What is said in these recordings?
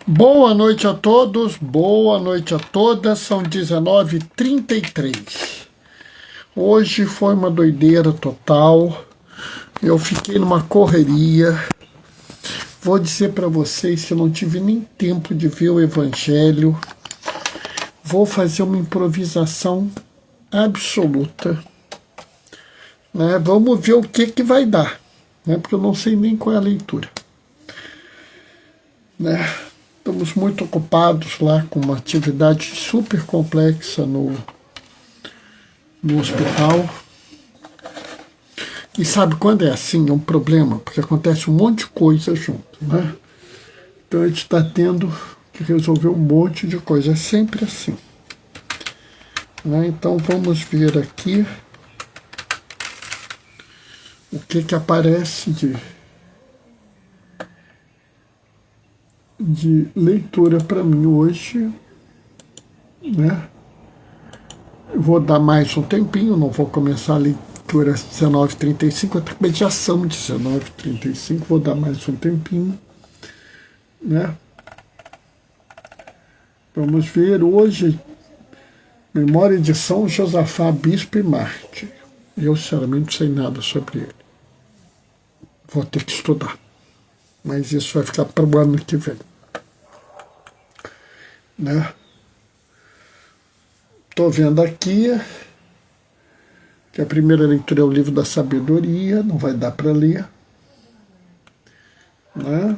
Boa noite a todos, boa noite a todas, são 19h33. Hoje foi uma doideira total, eu fiquei numa correria. Vou dizer para vocês que eu não tive nem tempo de ver o Evangelho. Vou fazer uma improvisação absoluta, né? Vamos ver o que vai dar, né? Porque eu não sei nem qual é a leitura, né? Estamos muito ocupados lá com uma atividade super complexa no hospital. E sabe quando é assim? É um problema, porque acontece um monte de coisa junto, né? Então a gente está tendo que resolver um monte de coisa. É sempre assim, né? Então vamos ver aqui o que aparece de leitura para mim hoje, né? Eu vou dar mais um tempinho, não vou começar a leitura às 19h35, até já são 19h35, vou dar mais um tempinho, né? Vamos ver hoje, Memória de São Josafá, Bispo e Mártir. Eu, sinceramente, não sei nada sobre ele. Vou ter que estudar. Mas isso vai ficar para o ano que vem, né? Estou vendo aqui que a primeira leitura é o livro da sabedoria, não vai dar para ler, né?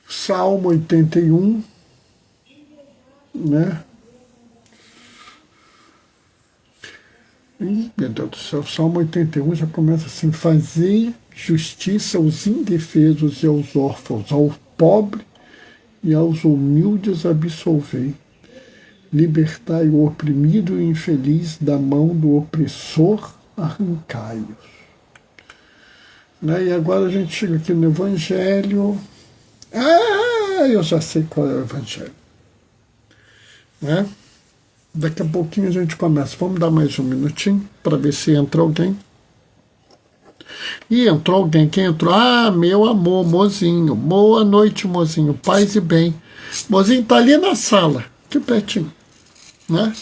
Salmo 81, né? Ih, meu Deus do céu, Salmo 81 já começa assim: fazei justiça aos indefesos e aos órfãos, ao pobre e aos humildes absolvei. Libertai o oprimido e o infeliz da mão do opressor, arrancai-os. Né? E agora a gente chega aqui no Evangelho. Eu já sei qual é o Evangelho, né? Daqui a pouquinho a gente começa. Vamos dar mais um minutinho para ver se entra alguém. E entrou alguém. Quem entrou? Meu amor, mozinho. Boa noite, mozinho. Paz e bem. Mozinho tá ali na sala, aqui pertinho, né?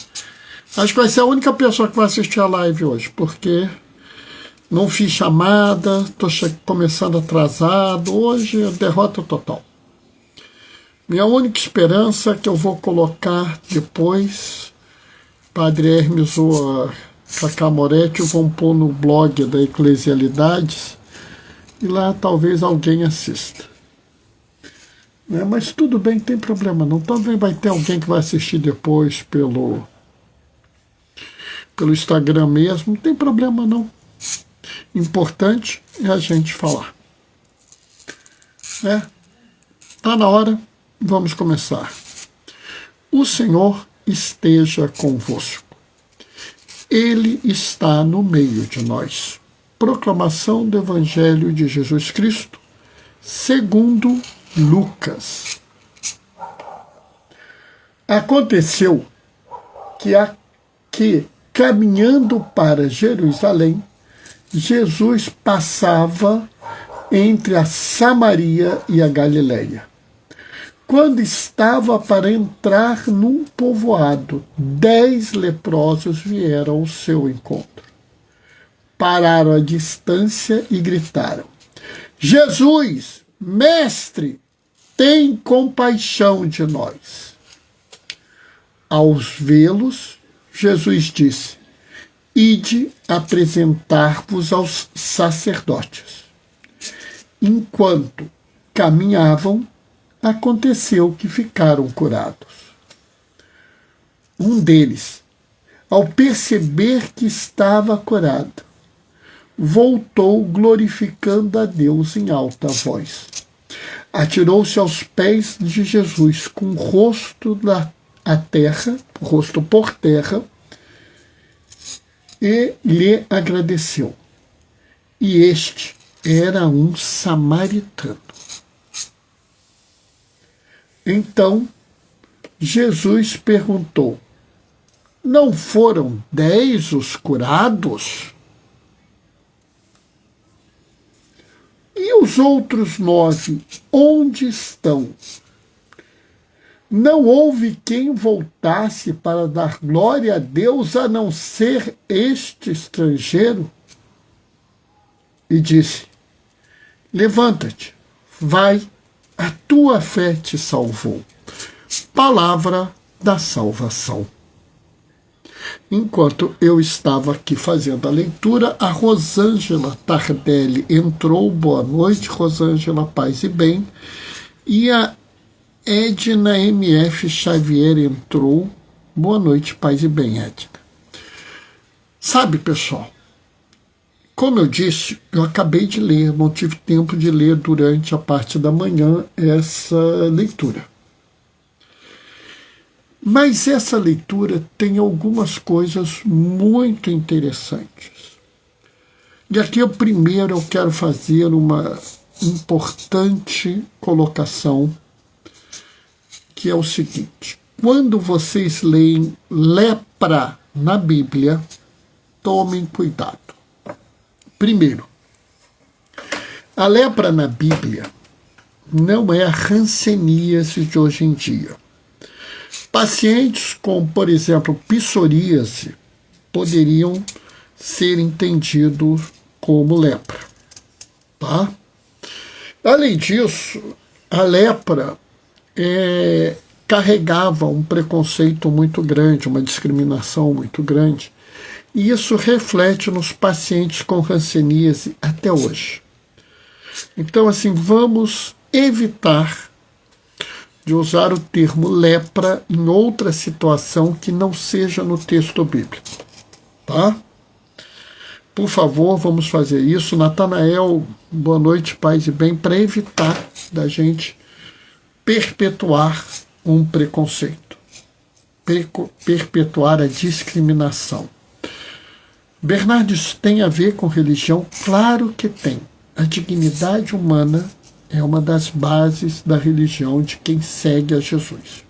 Acho que vai ser a única pessoa que vai assistir a live hoje, porque não fiz chamada, estou começando atrasado. Hoje é derrota total. Minha única esperança é que eu vou colocar depois, Padre Hermes ou a Cacá Moretti vão pôr no blog da Eclesialidades, e lá talvez alguém assista. Né? Mas tudo bem, não tem problema não. Também vai ter alguém que vai assistir depois pelo Instagram mesmo, não tem problema não. Importante é a gente falar. Tá na hora, vamos começar. O Senhor esteja convosco. Ele está no meio de nós. Proclamação do Evangelho de Jesus Cristo, segundo Lucas. Aconteceu que caminhando para Jerusalém, Jesus passava entre a Samaria e a Galileia. Quando estava para entrar num povoado, 10 leprosos vieram ao seu encontro. Pararam à distância e gritaram: Jesus, mestre, tem compaixão de nós. Ao vê-los, Jesus disse: ide apresentar-vos aos sacerdotes. Enquanto caminhavam, aconteceu que ficaram curados. Um deles, ao perceber que estava curado, voltou glorificando a Deus em alta voz. Atirou-se aos pés de Jesus com o rosto por terra, e lhe agradeceu. E este era um samaritano. Então, Jesus perguntou: não foram 10 os curados? E os outros 9, onde estão? Não houve quem voltasse para dar glória a Deus a não ser este estrangeiro? E disse: levanta-te, vai, a tua fé te salvou. Palavra da salvação. Enquanto eu estava aqui fazendo a leitura, a Rosângela Tardelli entrou. Boa noite, Rosângela, paz e bem. E a Edna MF Xavier entrou. Boa noite, paz e bem, Edna. Sabe, pessoal, como eu disse, eu acabei de ler, não tive tempo de ler durante a parte da manhã essa leitura. Mas essa leitura tem algumas coisas muito interessantes. E aqui, primeiro, eu quero fazer uma importante colocação, que é o seguinte: quando vocês leem lepra na Bíblia, tomem cuidado. Primeiro, a lepra na Bíblia não é a hanseníase de hoje em dia. Pacientes com, por exemplo, psoríase poderiam ser entendidos como lepra. Tá? Além disso, a lepra carregava um preconceito muito grande, uma discriminação muito grande, e isso reflete nos pacientes com hanseníase até hoje. Então, assim, vamos evitar de usar o termo lepra em outra situação que não seja no texto bíblico. Tá? Por favor, vamos fazer isso. Natanael, boa noite, paz e bem, para evitar da gente perpetuar um preconceito, perpetuar a discriminação. Bernardo, isso tem a ver com religião? Claro que tem. A dignidade humana é uma das bases da religião de quem segue a Jesus.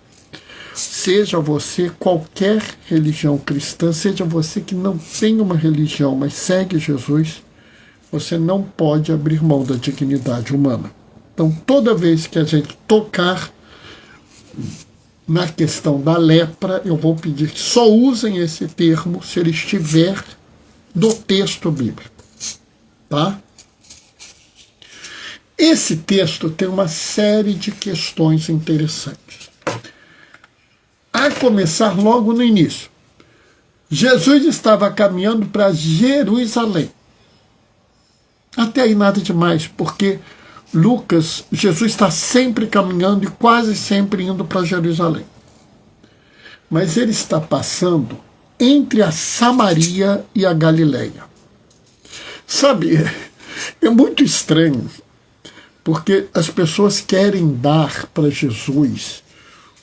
Seja você qualquer religião cristã, seja você que não tem uma religião, mas segue Jesus, você não pode abrir mão da dignidade humana. Então, toda vez que a gente tocar na questão da lepra, eu vou pedir que só usem esse termo se ele estiver do texto bíblico. Tá? Esse texto tem uma série de questões interessantes. A começar logo no início. Jesus estava caminhando para Jerusalém. Até aí nada demais, porque Jesus está sempre caminhando e quase sempre indo para Jerusalém. Mas ele está passando entre a Samaria e a Galileia. Sabe, é muito estranho, porque as pessoas querem dar para Jesus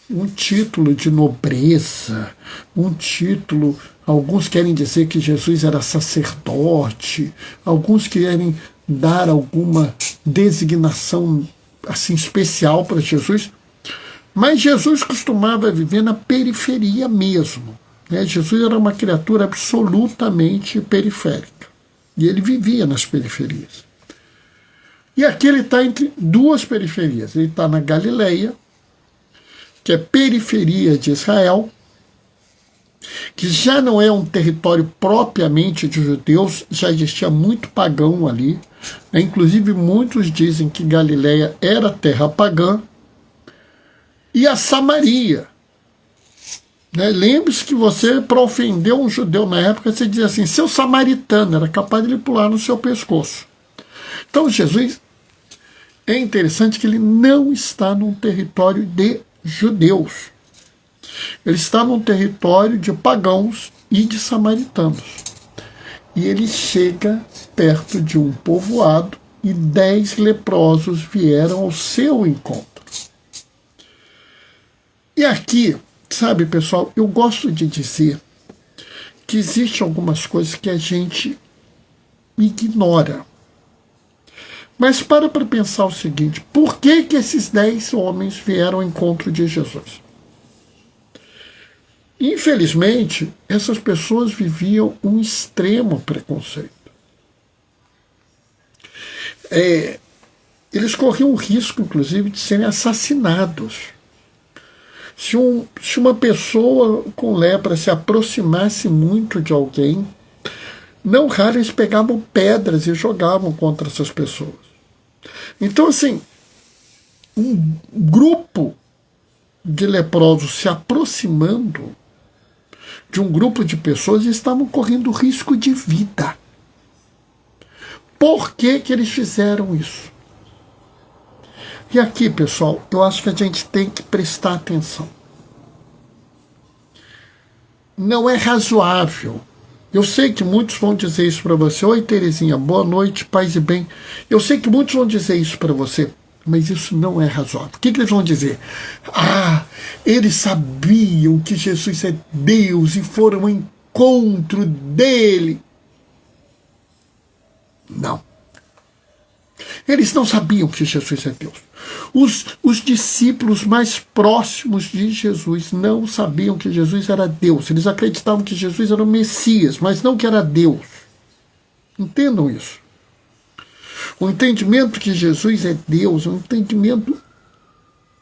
um título de nobreza, um título. Alguns querem dizer que Jesus era sacerdote, alguns querem dar alguma designação assim especial para Jesus, mas Jesus costumava viver na periferia mesmo. Né? Jesus era uma criatura absolutamente periférica, e ele vivia nas periferias. E aqui ele está entre duas periferias. Ele está na Galileia, que é periferia de Israel, que já não é um território propriamente de judeus, já existia muito pagão ali. Inclusive, muitos dizem que Galileia era terra pagã. E a Samaria. Né? Lembre-se que você, para ofender um judeu na época, você dizia assim, seu samaritano, era capaz de ele pular no seu pescoço. Então, Jesus, é interessante que ele não está num território de judeus. Ele está num território de pagãos e de samaritanos. E ele chega perto de um povoado e 10 leprosos vieram ao seu encontro. E aqui, sabe, pessoal, eu gosto de dizer que existem algumas coisas que a gente ignora. Mas para pensar o seguinte, por que esses 10 homens vieram ao encontro de Jesus? Infelizmente, essas pessoas viviam um extremo preconceito. eles corriam o risco, inclusive, de serem assassinados. Se uma pessoa com lepra se aproximasse muito de alguém, não raro eles pegavam pedras e jogavam contra essas pessoas. Então, assim, um grupo de leprosos se aproximando de um grupo de pessoas e estavam correndo risco de vida. Por que eles fizeram isso? E aqui, pessoal, eu acho que a gente tem que prestar atenção. Não é razoável. Eu sei que muitos vão dizer isso para você. Oi, Terezinha, boa noite, paz e bem. Eu sei que muitos vão dizer isso para você, mas isso não é razoável. O que eles vão dizer? Eles sabiam que Jesus é Deus e foram ao encontro dele. Não. Eles não sabiam que Jesus é Deus. Os discípulos mais próximos de Jesus não sabiam que Jesus era Deus. Eles acreditavam que Jesus era o Messias, mas não que era Deus. Entendam isso. O entendimento que Jesus é Deus é um entendimento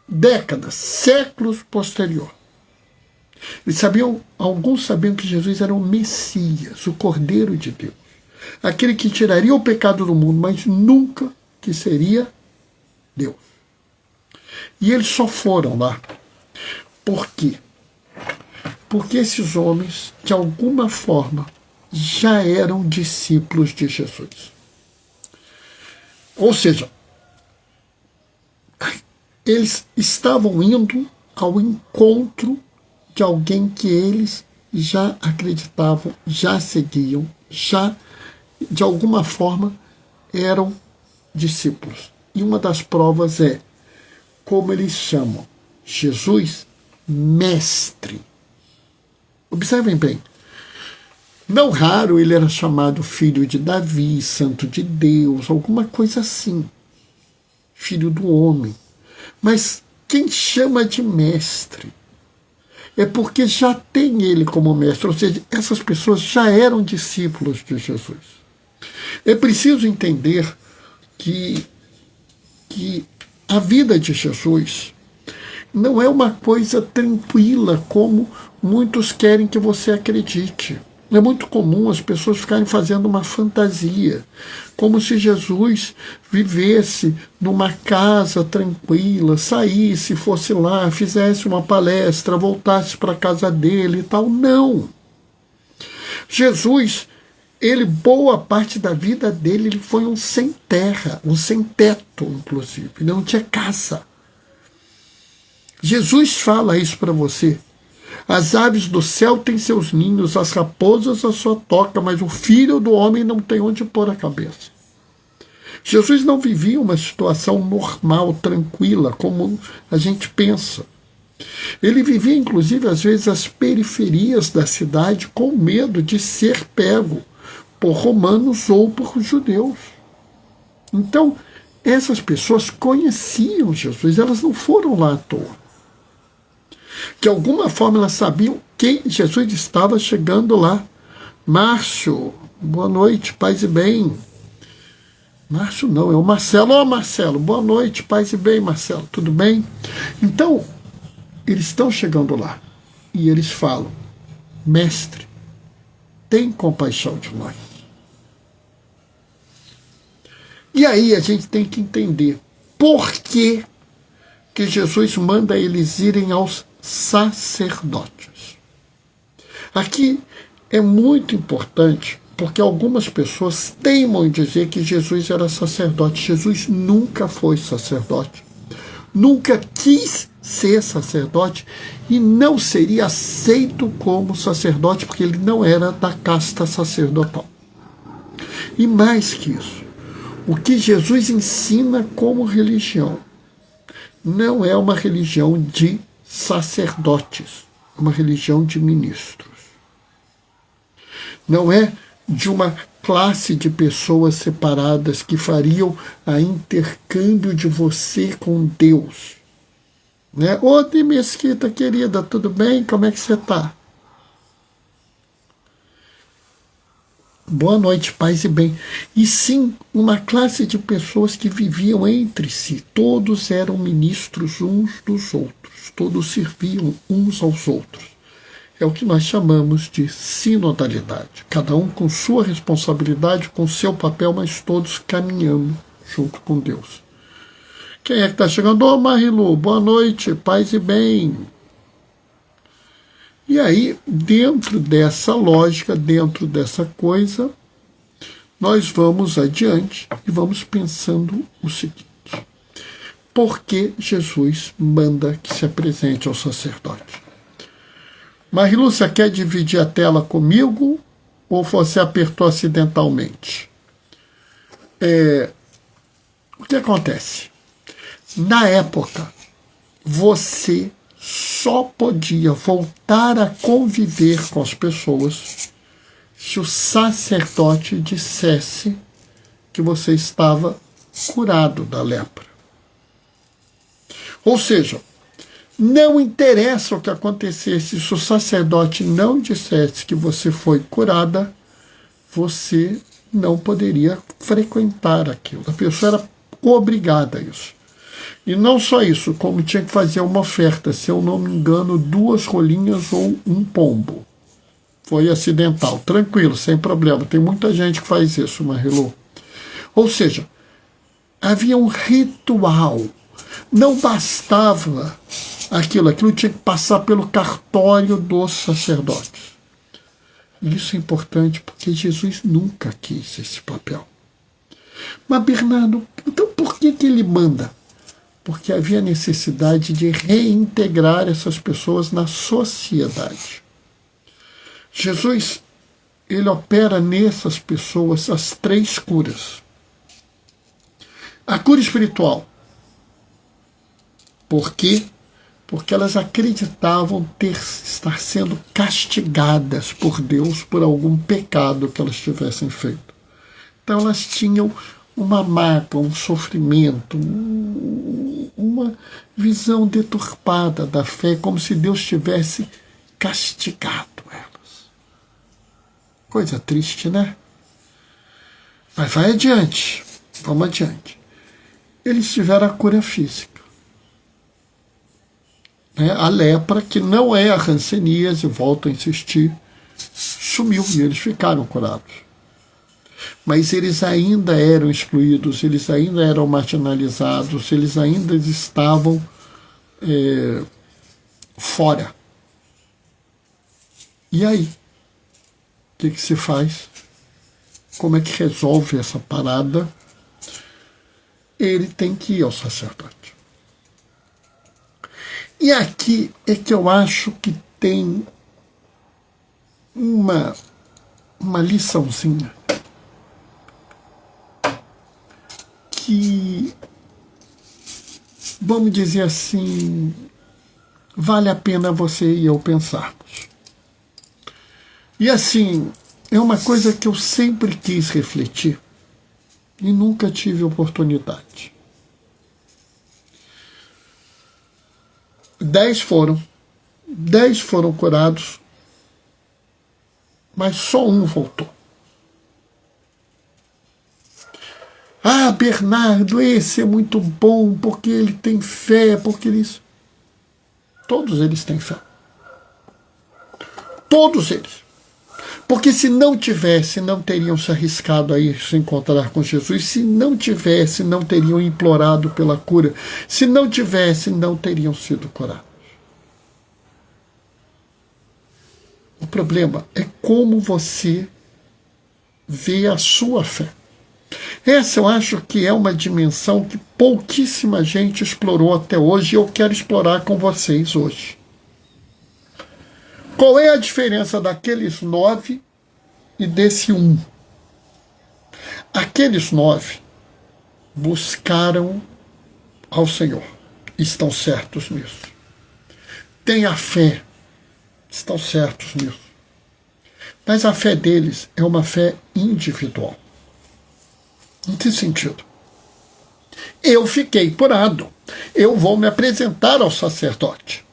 décadas, séculos posterior. Alguns sabiam que Jesus era o Messias, o Cordeiro de Deus. Aquele que tiraria o pecado do mundo, mas nunca que seria Deus. E eles só foram lá. Por quê? Porque esses homens, de alguma forma, já eram discípulos de Jesus. Ou seja, eles estavam indo ao encontro de alguém que eles já acreditavam, já seguiam, já, de alguma forma, eram discípulos. E uma das provas é como eles chamam Jesus mestre. Observem bem. Não raro ele era chamado filho de Davi, santo de Deus, alguma coisa assim. Filho do homem. Mas quem chama de mestre é porque já tem ele como mestre, ou seja, essas pessoas já eram discípulos de Jesus. É preciso entender que a vida de Jesus não é uma coisa tranquila como muitos querem que você acredite. É muito comum as pessoas ficarem fazendo uma fantasia, como se Jesus vivesse numa casa tranquila, saísse, fosse lá, fizesse uma palestra, voltasse para a casa dele e tal. Não! Jesus, boa parte da vida dele, ele foi um sem terra, um sem teto, inclusive. Ele não tinha casa. Jesus fala isso para você. As aves do céu têm seus ninhos, as raposas a sua toca, mas o filho do homem não tem onde pôr a cabeça. Jesus não vivia uma situação normal, tranquila, como a gente pensa. Ele vivia, inclusive, às vezes, as periferias da cidade com medo de ser pego por romanos ou por judeus. Então, essas pessoas conheciam Jesus, elas não foram lá à toa. De alguma forma elas sabiam que Jesus estava chegando lá. Márcio, boa noite, paz e bem. Márcio não, é o Marcelo. Ó, Marcelo, boa noite, paz e bem, Marcelo, tudo bem? Então, eles estão chegando lá e eles falam: mestre, tem compaixão de nós. E aí a gente tem que entender por que Jesus manda eles irem aos sacerdotes. Aqui é muito importante, porque algumas pessoas teimam em dizer que Jesus era sacerdote. Jesus nunca foi sacerdote, nunca quis ser sacerdote e não seria aceito como sacerdote, porque ele não era da casta sacerdotal. E mais que isso, o que Jesus ensina como religião não é uma religião de sacerdotes, é uma religião de ministros. Não é de uma classe de pessoas separadas que fariam a intercâmbio de você com Deus. Né? Ô, de Mesquita, querida, tudo bem? Como é que você está? Boa noite, paz e bem. E sim, uma classe de pessoas que viviam entre si. Todos eram ministros uns dos outros. Todos serviam uns aos outros. É o que nós chamamos de sinodalidade. Cada um com sua responsabilidade, com seu papel, mas todos caminhando junto com Deus. Quem é que está chegando? Ô, Marilu, boa noite, paz e bem. E aí, dentro dessa lógica, dentro dessa coisa, nós vamos adiante e vamos pensando o seguinte. Por que Jesus manda que se apresente ao sacerdote? Marilu, você quer dividir a tela comigo ou você apertou acidentalmente? O que acontece? Na época, você só podia voltar a conviver com as pessoas se o sacerdote dissesse que você estava curado da lepra. Ou seja, não interessa o que acontecesse, se o sacerdote não dissesse que você foi curada, você não poderia frequentar aquilo. A pessoa era obrigada a isso. E não só isso, como tinha que fazer uma oferta, se eu não me engano, 2 rolinhas ou um pombo. Foi acidental, tranquilo, sem problema. Tem muita gente que faz isso, Marilu. Ou seja, havia um ritual. Não bastava aquilo tinha que passar pelo cartório dos sacerdotes. Isso é importante porque Jesus nunca quis esse papel. Mas, Bernardo, então por que ele manda? Porque havia necessidade de reintegrar essas pessoas na sociedade. Jesus, ele opera nessas pessoas as 3 curas. A cura espiritual. Por quê? Porque elas acreditavam estar sendo castigadas por Deus por algum pecado que elas tivessem feito. Então elas tinham uma mágoa, um sofrimento, uma visão deturpada da fé, como se Deus tivesse castigado elas. Coisa triste, né? Mas vai adiante, vamos adiante. Eles tiveram a cura física. A lepra, que não é a hanseníase, volto a insistir, sumiu e eles ficaram curados. Mas eles ainda eram excluídos, eles ainda eram marginalizados, eles ainda estavam fora. E aí? O que se faz? Como é que resolve essa parada? Ele tem que ir ao sacerdote. E aqui é que eu acho que tem uma liçãozinha que, vamos dizer assim, vale a pena você e eu pensarmos. E assim, é uma coisa que eu sempre quis refletir e nunca tive oportunidade. 10 foram curados, mas só um voltou. Ah, Bernardo, esse é muito bom, porque ele tem fé, porque eles... Todos eles têm fé. Todos eles. Porque se não tivesse, não teriam se arriscado a ir se encontrar com Jesus. Se não tivesse, não teriam implorado pela cura. Se não tivesse, não teriam sido curados. O problema é como você vê a sua fé. Essa eu acho que é uma dimensão que pouquíssima gente explorou até hoje e eu quero explorar com vocês hoje. Qual é a diferença daqueles 9 e desse 1? Aqueles 9 buscaram ao Senhor, estão certos nisso. Têm a fé, estão certos nisso. Mas a fé deles é uma fé individual. Em que sentido? Eu fiquei curado. Eu vou me apresentar ao sacerdote.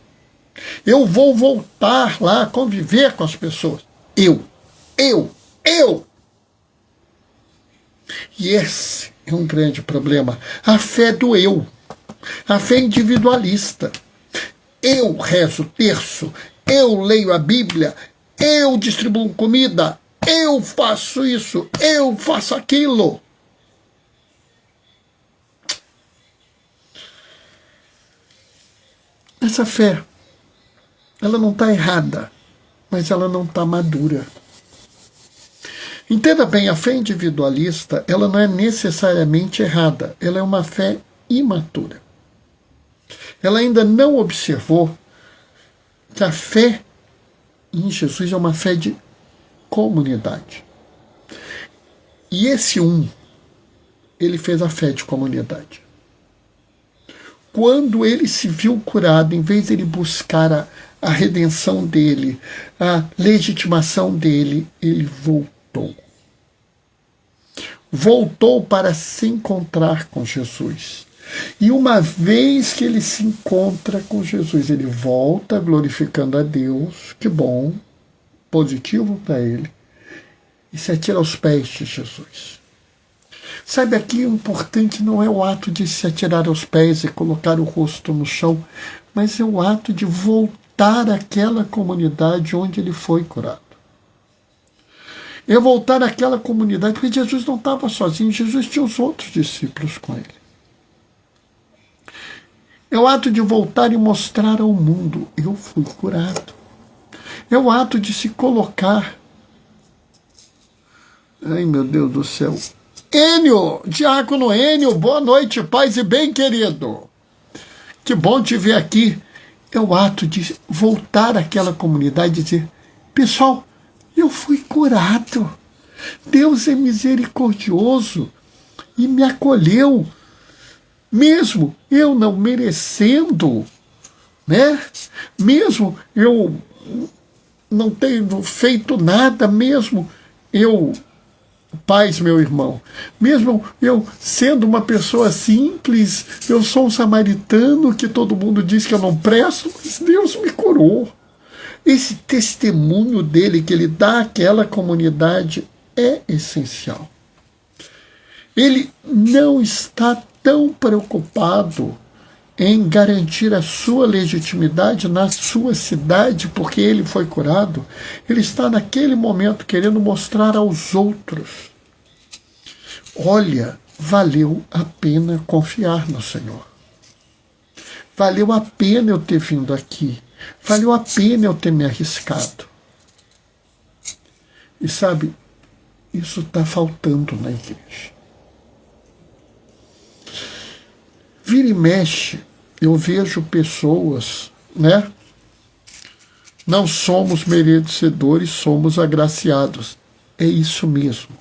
Eu vou voltar lá a conviver com as pessoas. Eu. E esse é um grande problema. A fé do eu. A fé individualista. Eu rezo o terço, eu leio a Bíblia, eu distribuo comida, eu faço isso, eu faço aquilo. Essa fé, ela não está errada, mas ela não está madura. Entenda bem, a fé individualista, ela não é necessariamente errada, ela é uma fé imatura. Ela ainda não observou que a fé em Jesus é uma fé de comunidade. E esse ele fez a fé de comunidade. Quando ele se viu curado, em vez de ele buscar a redenção dele, a legitimação dele, ele voltou. Voltou para se encontrar com Jesus. E uma vez que ele se encontra com Jesus, ele volta glorificando a Deus, que bom, positivo para ele, e se atira aos pés de Jesus. Sabe, aqui o importante não é o ato de se atirar aos pés e colocar o rosto no chão, mas é o ato de voltar àquela comunidade onde ele foi curado. É voltar àquela comunidade, porque Jesus não estava sozinho, Jesus tinha os outros discípulos com ele. É o ato de voltar e mostrar ao mundo, eu fui curado. É o ato de se colocar. Ai, meu Deus do céu. Enio, diácono Enio, boa noite, paz e bem, querido. Que bom te ver aqui. É o ato de voltar àquela comunidade e dizer, pessoal, eu fui curado. Deus é misericordioso e me acolheu. Mesmo eu não merecendo, né? Mesmo eu não tendo feito nada, mesmo eu, paz, meu irmão, mesmo eu sendo uma pessoa simples, eu sou um samaritano que todo mundo diz que eu não presto, mas Deus me curou. Esse testemunho dele que ele dá àquela comunidade é essencial. Ele não está tão preocupado em garantir a sua legitimidade na sua cidade, porque ele foi curado. Ele está naquele momento querendo mostrar aos outros, olha, valeu a pena confiar no Senhor. Valeu a pena eu ter vindo aqui. Valeu a pena eu ter me arriscado. E sabe, isso está faltando na igreja. Vira e mexe, eu vejo pessoas, né? Não somos merecedores, somos agraciados. É isso mesmo.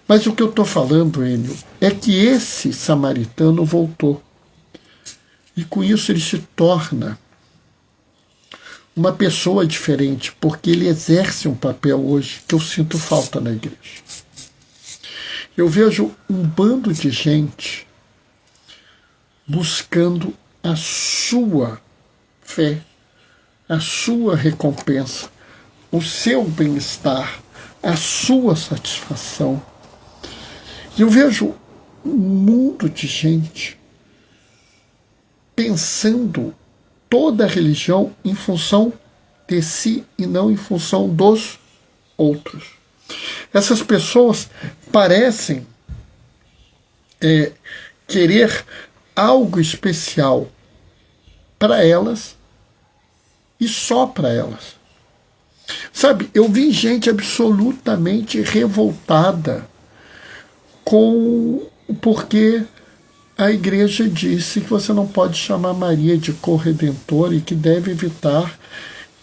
Mas o que eu estou falando, Enio, é que esse samaritano voltou. E com isso ele se torna uma pessoa diferente, porque ele exerce um papel hoje que eu sinto falta na igreja. Eu vejo um bando de gente buscando a sua fé, a sua recompensa, o seu bem-estar, a sua satisfação. E eu vejo um mundo de gente pensando toda a religião em função de si e não em função dos outros. Essas pessoas parecem querer algo especial para elas e só para elas. Sabe, eu vi gente absolutamente revoltada com porque a igreja disse que você não pode chamar Maria de corredentora e que deve evitar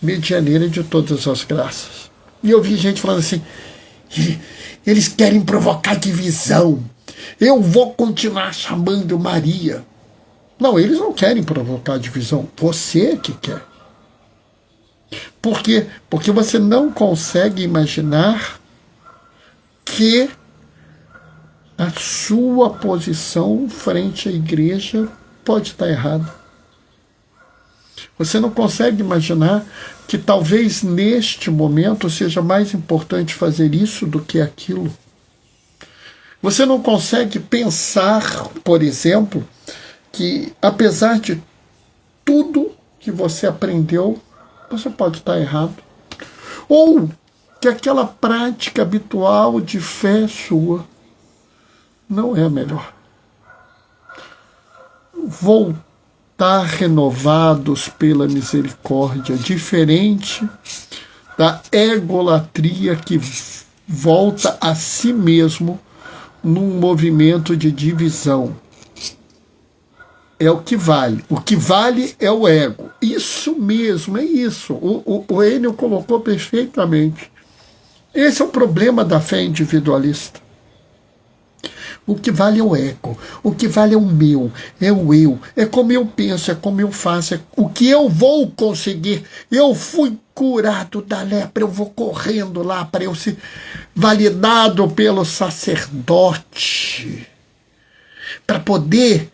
medianeira de todas as graças. E eu vi gente falando assim, eles querem provocar divisão. Eu vou continuar chamando Maria. Não, eles não querem provocar divisão. Você que quer. Por quê? Porque você não consegue imaginar que a sua posição frente à igreja pode estar errada. Você não consegue imaginar que talvez neste momento seja mais importante fazer isso do que aquilo. Você não consegue pensar, por exemplo, que apesar de tudo que você aprendeu, você pode estar errado. Ou que aquela prática habitual de fé sua não é a melhor. Voltar renovados pela misericórdia, diferente da egolatria que volta a si mesmo num movimento de divisão. É o que vale. O que vale é o ego. Isso mesmo, é isso. O Enio colocou perfeitamente. Esse é o problema da fé individualista. O que vale é o ego. O que vale é o meu, é o eu. É como eu penso, é como eu faço, é o que eu vou conseguir. Eu fui curado da lepra, eu vou correndo lá para eu ser validado pelo sacerdote. Para poder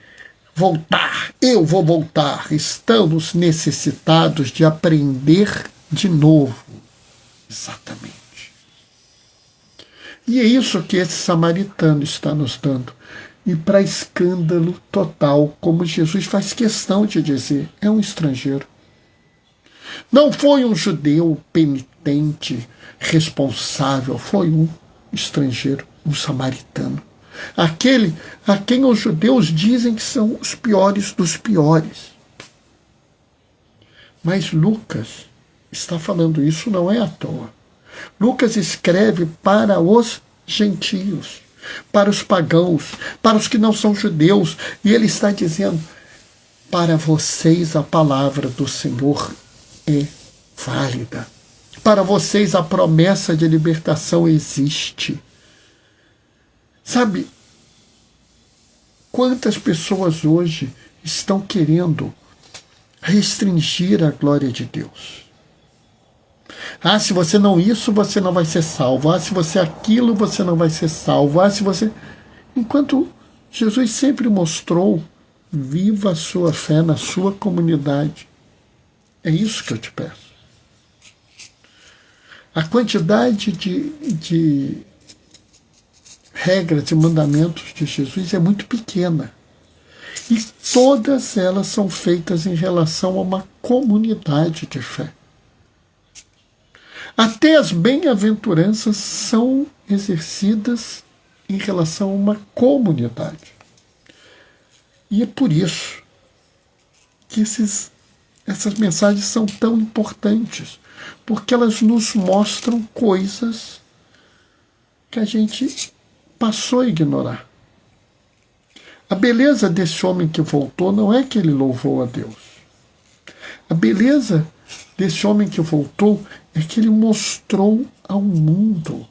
voltar, eu vou voltar. Estamos necessitados de aprender de novo. Exatamente. E é isso que esse samaritano está nos dando. E para escândalo total, como Jesus faz questão de dizer, é um estrangeiro. Não foi um judeu penitente, responsável, foi um estrangeiro, um samaritano. Aquele a quem os judeus dizem que são os piores dos piores. Mas Lucas está falando isso não é à toa. Lucas escreve para os gentios, para os pagãos, para os que não são judeus, e ele está dizendo, para vocês a palavra do Senhor é válida. Para vocês a promessa de libertação existe. Sabe, quantas pessoas hoje estão querendo restringir a glória de Deus? Ah, se você não isso, você não vai ser salvo. Ah, se você aquilo, você não vai ser salvo. Ah, se você... Enquanto Jesus sempre mostrou, viva a sua fé na sua comunidade. É isso que eu te peço. A quantidade de regras e mandamentos de Jesus é muito pequena. E todas elas são feitas em relação a uma comunidade de fé. Até as bem-aventuranças são exercidas em relação a uma comunidade. E é por isso que essas mensagens são tão importantes, porque elas nos mostram coisas que a gente passou a ignorar. A beleza desse homem que voltou não é que ele louvou a Deus. A beleza desse homem que voltou é que ele mostrou ao mundo,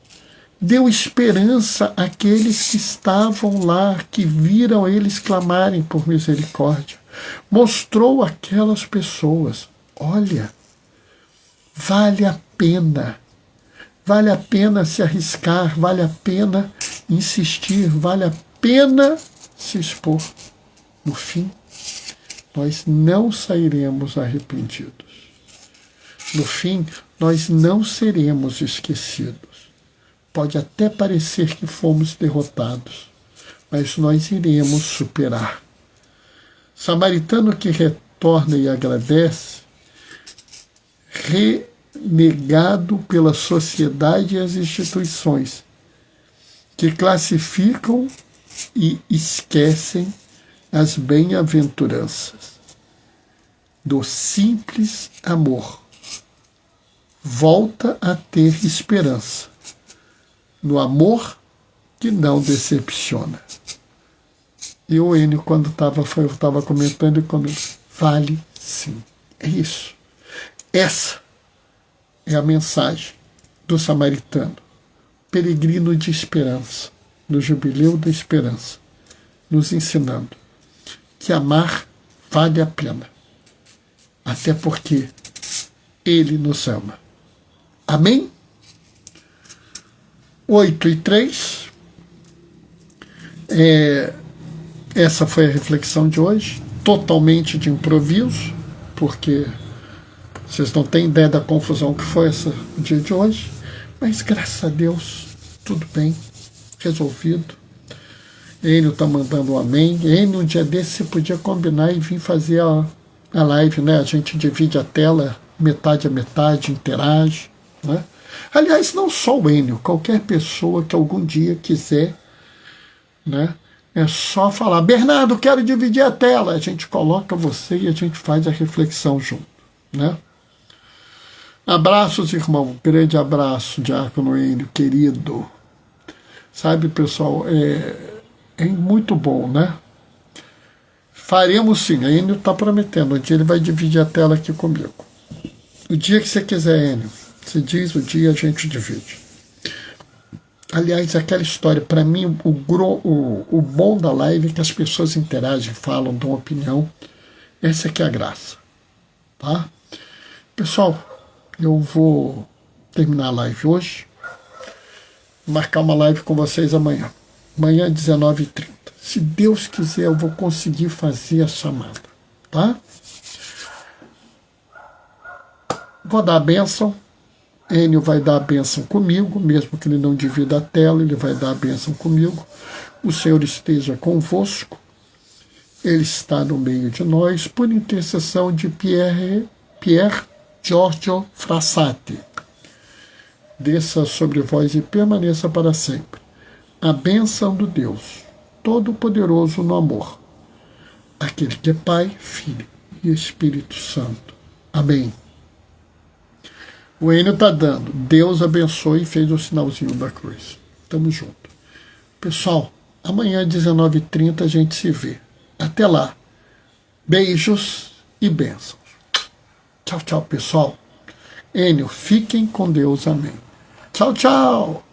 deu esperança àqueles que estavam lá, que viram eles clamarem por misericórdia. Mostrou àquelas pessoas, olha, vale a pena se arriscar, vale a pena insistir, vale a pena se expor. No fim, nós não sairemos arrependidos. No fim, nós não seremos esquecidos. Pode até parecer que fomos derrotados, mas nós iremos superar. Samaritano que retorna e agradece, renegado pela sociedade e as instituições, que classificam e esquecem as bem-aventuranças do simples amor. Volta a ter esperança no amor que não decepciona. E o Enio, quando eu estava comentando, vale sim. É isso. Essa é a mensagem do samaritano, peregrino de esperança, no jubileu da esperança, nos ensinando que amar vale a pena, até porque ele nos ama. Amém? 8:03. Essa foi a reflexão de hoje, totalmente de improviso, porque vocês não têm ideia da confusão que foi o dia de hoje, mas graças a Deus, tudo bem, resolvido. Enio está mandando um amém. Enio, um dia desse você podia combinar e vir fazer a live, né? A gente divide a tela, metade a metade, interage, né? Aliás, não só o Enio, qualquer pessoa que algum dia quiser, né? É só falar, Bernardo, quero dividir a tela. A gente coloca você e a gente faz a reflexão junto, né? Abraços, irmão. Grande abraço, Diácono Enio, querido. Sabe, pessoal, é muito bom, né? Faremos sim. A Enio está prometendo. Um dia ele vai dividir a tela aqui comigo. O dia que você quiser, Enio. Você diz o dia, a gente divide. Aliás, aquela história, para mim, o bom da live é que as pessoas interagem, falam, dão opinião. Essa aqui é a graça. Tá? Pessoal, eu vou terminar a live hoje. Marcar uma live com vocês amanhã. Amanhã, 19h30. Se Deus quiser, eu vou conseguir fazer a chamada. Tá? Vou dar a bênção. Enio vai dar a bênção comigo, mesmo que ele não divida a tela, ele vai dar a bênção comigo. O Senhor esteja convosco. Ele está no meio de nós, por intercessão de Pier Giorgio Frassati. Desça sobre vós e permaneça para sempre. A bênção do Deus Todo-Poderoso no amor. Aquele que é Pai, Filho e Espírito Santo. Amém. O Enio está dando. Deus abençoe e fez o sinalzinho da cruz. Tamo junto. Pessoal, amanhã, 19h30, a gente se vê. Até lá. Beijos e bênçãos. Tchau, tchau, pessoal. Enio, fiquem com Deus. Amém. Tchau, tchau.